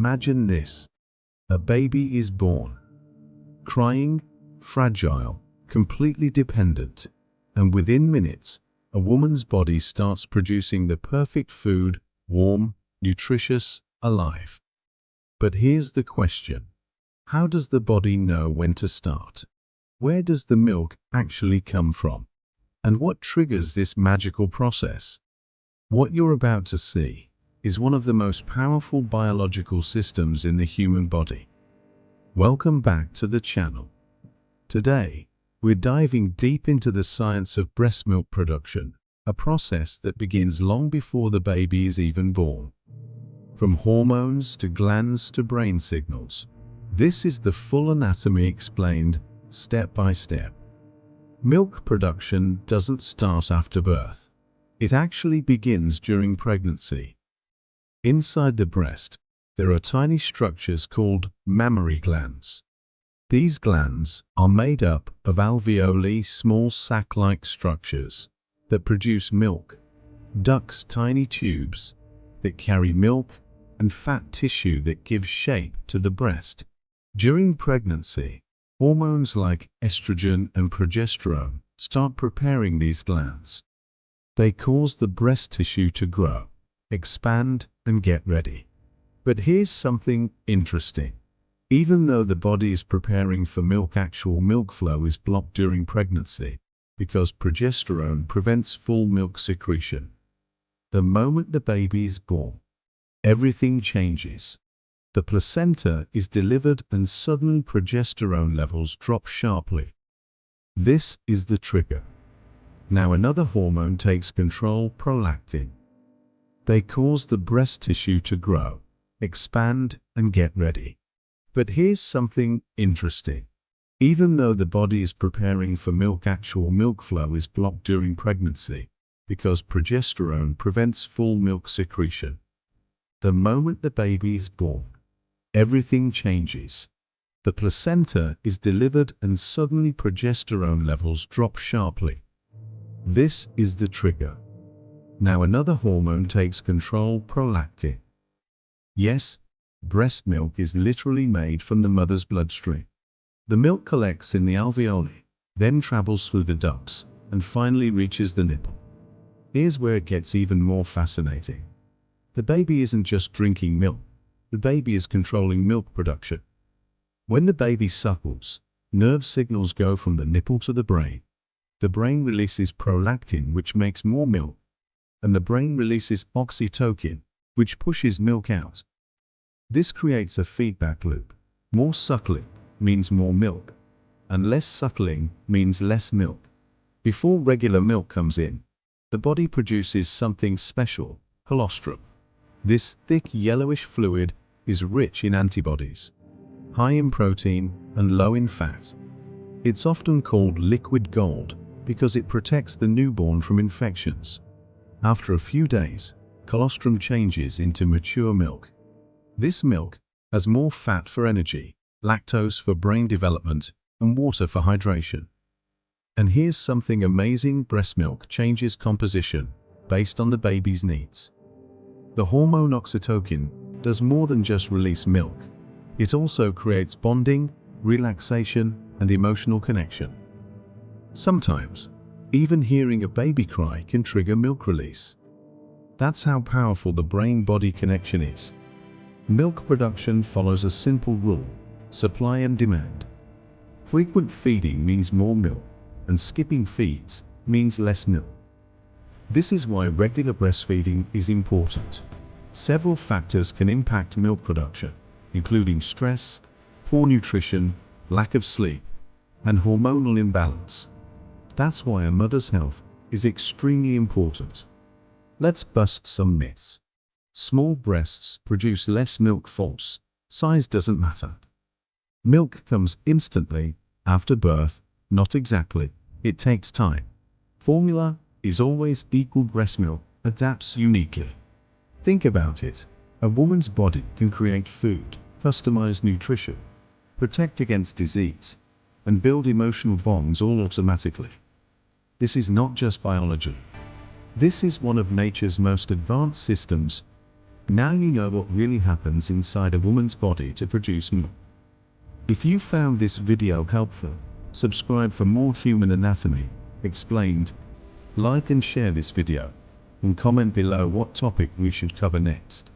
Imagine this. A baby is born. Crying, fragile, completely dependent. And within minutes, a woman's body starts producing the perfect food, warm, nutritious, alive. But here's the question. How does the body know when to start? Where does the milk actually come from? And what triggers this magical process? What you're about to see is one of the most powerful biological systems in the human body. Welcome back to the channel. Today, we're diving deep into the science of breast milk production, a process that begins long before the baby is even born. From hormones to glands to brain signals, this is the full anatomy explained step by step. Milk production doesn't start after birth. It actually begins during pregnancy. Inside the breast, there are tiny structures called mammary glands. These glands are made up of alveoli, small sac-like structures that produce milk, ducts, tiny tubes that carry milk, and fat tissue that gives shape to the breast. During pregnancy, hormones like estrogen and progesterone start preparing these glands. They cause the breast tissue to grow, expand, and get ready. But here's something interesting. Even though the body is preparing for milk, actual milk flow is blocked during pregnancy because progesterone prevents full milk secretion. The moment the baby is born, everything changes. The placenta is delivered and suddenly progesterone levels drop sharply. This is the trigger. Now another hormone takes control, prolactin. They cause the breast tissue to grow, expand, and get ready. But here's something interesting. Even though the body is preparing for milk, actual milk flow is blocked during pregnancy because progesterone prevents full milk secretion. The moment the baby is born, everything changes. The placenta is delivered and suddenly progesterone levels drop sharply. This is the trigger. Now another hormone takes control, prolactin. Yes, breast milk is literally made from the mother's bloodstream. The milk collects in the alveoli, then travels through the ducts, and finally reaches the nipple. Here's where it gets even more fascinating. The baby isn't just drinking milk. The baby is controlling milk production. When the baby suckles, nerve signals go from the nipple to the brain. The brain releases prolactin, which makes more milk, and the brain releases oxytocin, which pushes milk out. This creates a feedback loop. More suckling means more milk, and less suckling means less milk. Before regular milk comes in, the body produces something special, colostrum. This thick yellowish fluid is rich in antibodies, high in protein, and low in fat. It's often called liquid gold because it protects the newborn from infections. After a few days, colostrum changes into mature milk. This milk has more fat for energy, lactose for brain development, and water for hydration. And here's something amazing: breast milk changes composition based on the baby's needs. The hormone oxytocin does more than just release milk. It also creates bonding, relaxation, and emotional connection. Sometimes, even hearing a baby cry can trigger milk release. That's how powerful the brain-body connection is. Milk production follows a simple rule: supply and demand. Frequent feeding means more milk, and skipping feeds means less milk. This is why regular breastfeeding is important. Several factors can impact milk production, including stress, poor nutrition, lack of sleep, and hormonal imbalance. That's why a mother's health is extremely important. Let's bust some myths. Small breasts produce less milk. False. Size doesn't matter. Milk comes instantly after birth. Not exactly. It takes time. Formula is always equal. Breast milk adapts uniquely. Think about it. A woman's body can create food, customize nutrition, protect against disease, and build emotional bonds all automatically. This is not just biology. This is one of nature's most advanced systems. Now you know what really happens inside a woman's body to produce milk. If you found this video helpful, subscribe for more human anatomy explained. Like and share this video, and comment below what topic we should cover next.